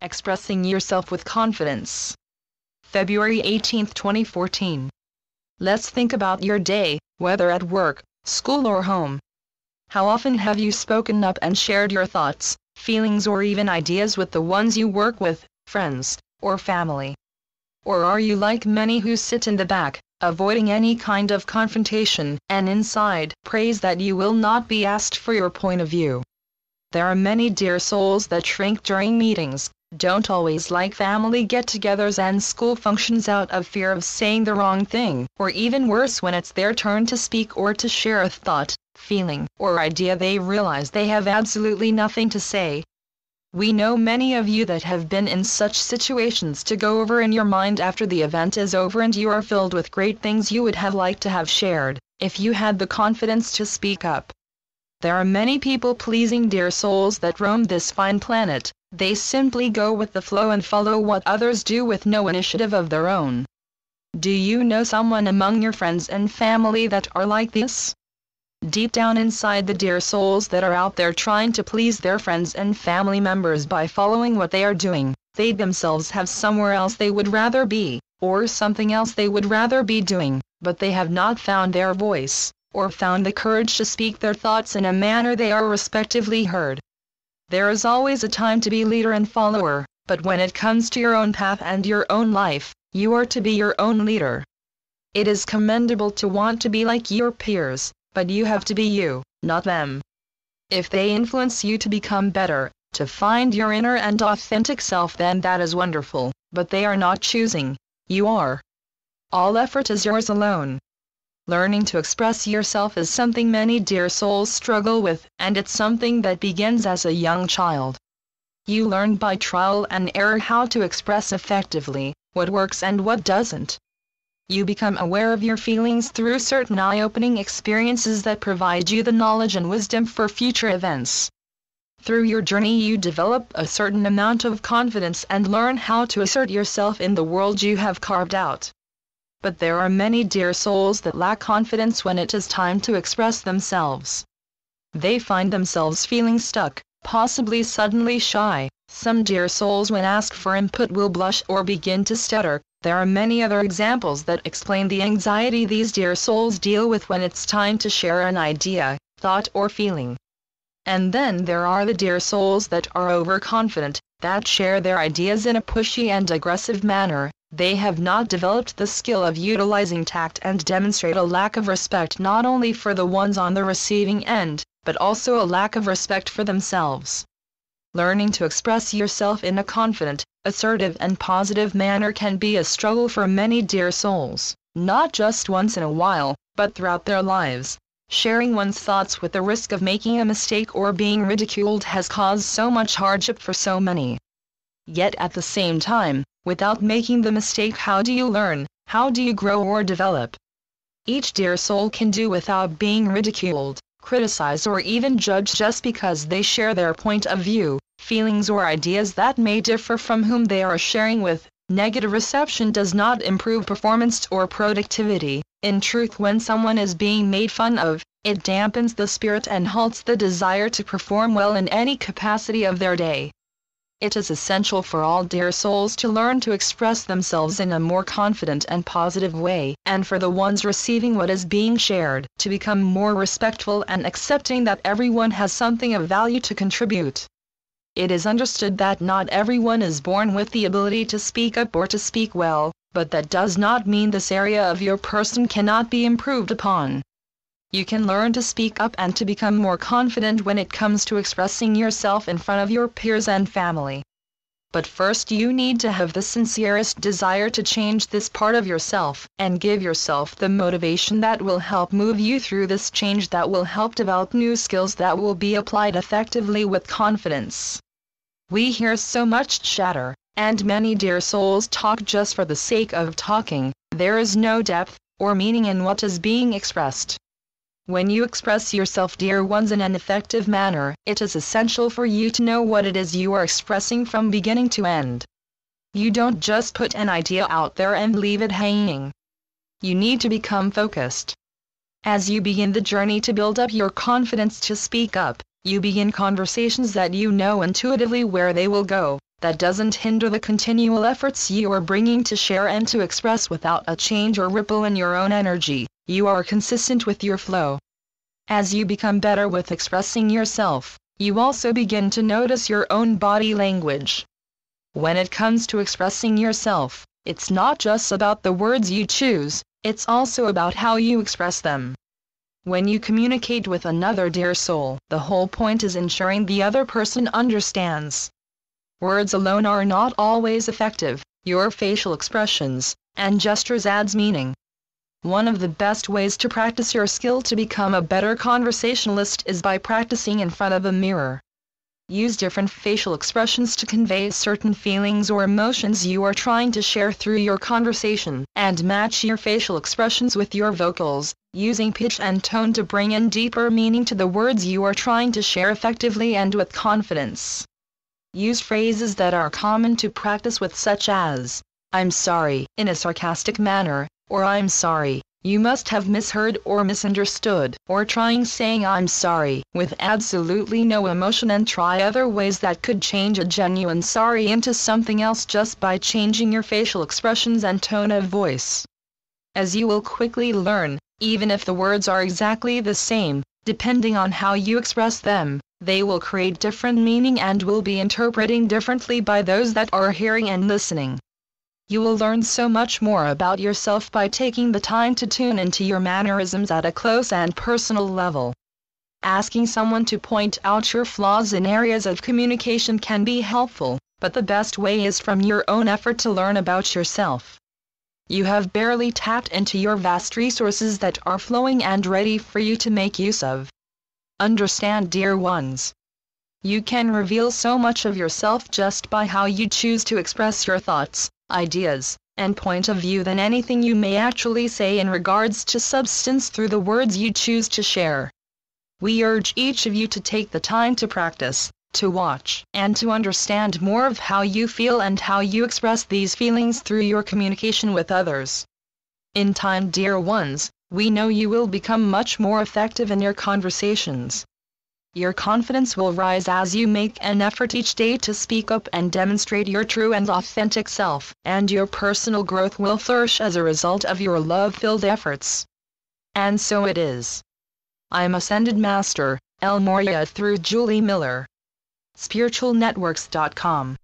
Expressing yourself with confidence. February 18, 2014. Let's think about your day, whether at work, school or home. How often have you spoken up and shared your thoughts, feelings or even ideas with the ones you work with, friends, or family? Or are you like many who sit in the back, avoiding any kind of confrontation, and inside prays that you will not be asked for your point of view? There are many dear souls that shrink during meetings, don't always like family get-togethers and school functions out of fear of saying the wrong thing, or even worse when it's their turn to speak or to share a thought, feeling, or idea they realize they have absolutely nothing to say. We know many of you that have been in such situations to go over in your mind after the event is over and you are filled with great things you would have liked to have shared, if you had the confidence to speak up. There are many people-pleasing dear souls that roam this fine planet. They simply go with the flow and follow what others do with no initiative of their own. Do you know someone among your friends and family that are like this? Deep down inside, the dear souls that are out there trying to please their friends and family members by following what they are doing, they themselves have somewhere else they would rather be, or something else they would rather be doing, but they have not found their voice, or found the courage to speak their thoughts in a manner they are respectively heard. There is always a time to be leader and follower, but when it comes to your own path and your own life, you are to be your own leader. It is commendable to want to be like your peers, but you have to be you, not them. If they influence you to become better, to find your inner and authentic self, then that is wonderful, but they are not choosing, you are. All effort is yours alone. Learning to express yourself is something many dear souls struggle with, and it's something that begins as a young child. You learn by trial and error how to express effectively, what works and what doesn't. You become aware of your feelings through certain eye-opening experiences that provide you the knowledge and wisdom for future events. Through your journey you develop a certain amount of confidence and learn how to assert yourself in the world you have carved out. But there are many dear souls that lack confidence when it is time to express themselves. They find themselves feeling stuck, possibly suddenly shy. Some dear souls when asked for input will blush or begin to stutter. There are many other examples that explain the anxiety these dear souls deal with when it's time to share an idea, thought or feeling. And then there are the dear souls that are overconfident, that share their ideas in a pushy and aggressive manner. They have not developed the skill of utilizing tact and demonstrate a lack of respect not only for the ones on the receiving end, but also a lack of respect for themselves. Learning to express yourself in a confident, assertive and positive manner can be a struggle for many dear souls, not just once in a while, but throughout their lives. Sharing one's thoughts with the risk of making a mistake or being ridiculed has caused so much hardship for so many. Yet at the same time, without making the mistake, how do you learn? How do you grow or develop? Each dear soul can do without being ridiculed, criticized or even judged just because they share their point of view, feelings or ideas that may differ from whom they are sharing with. Negative reception does not improve performance or productivity. In truth, when someone is being made fun of, it dampens the spirit and halts the desire to perform well in any capacity of their day. It is essential for all dear souls to learn to express themselves in a more confident and positive way, and for the ones receiving what is being shared, to become more respectful and accepting that everyone has something of value to contribute. It is understood that not everyone is born with the ability to speak up or to speak well, but that does not mean this area of your person cannot be improved upon. You can learn to speak up and to become more confident when it comes to expressing yourself in front of your peers and family. But first you need to have the sincerest desire to change this part of yourself, and give yourself the motivation that will help move you through this change, that will help develop new skills that will be applied effectively with confidence. We hear so much chatter, and many dear souls talk just for the sake of talking. There is no depth or meaning in what is being expressed. When you express yourself, dear ones, in an effective manner, it is essential for you to know what it is you are expressing from beginning to end. You don't just put an idea out there and leave it hanging. You need to become focused. As you begin the journey to build up your confidence to speak up, you begin conversations that you know intuitively where they will go. That doesn't hinder the continual efforts you are bringing to share and to express without a change or ripple in your own energy. You are consistent with your flow. As you become better with expressing yourself, you also begin to notice your own body language. When it comes to expressing yourself, it's not just about the words you choose, it's also about how you express them. When you communicate with another dear soul, the whole point is ensuring the other person understands. Words alone are not always effective, your facial expressions and gestures adds meaning. One of the best ways to practice your skill to become a better conversationalist is by practicing in front of a mirror. Use different facial expressions to convey certain feelings or emotions you are trying to share through your conversation, and match your facial expressions with your vocals, using pitch and tone to bring in deeper meaning to the words you are trying to share effectively and with confidence. Use phrases that are common to practice with, such as, "I'm sorry," in a sarcastic manner, or "I'm sorry, you must have misheard or misunderstood," or trying saying "I'm sorry" with absolutely no emotion, and try other ways that could change a genuine sorry into something else just by changing your facial expressions and tone of voice. As you will quickly learn, even if the words are exactly the same, depending on how you express them, they will create different meaning and will be interpreted differently by those that are hearing and listening. You will learn so much more about yourself by taking the time to tune into your mannerisms at a close and personal level. Asking someone to point out your flaws in areas of communication can be helpful, but the best way is from your own effort to learn about yourself. You have barely tapped into your vast resources that are flowing and ready for you to make use of. Understand, dear ones. You can reveal so much of yourself just by how you choose to express your thoughts, ideas, and point of view than anything you may actually say in regards to substance through the words you choose to share. We urge each of you to take the time to practice, to watch, and to understand more of how you feel and how you express these feelings through your communication with others. In time, dear ones, we know you will become much more effective in your conversations. Your confidence will rise as you make an effort each day to speak up and demonstrate your true and authentic self, and your personal growth will flourish as a result of your love-filled efforts. And so it is. I'm Ascended Master, El Morya, through Julie Miller. spiritualnetworks.com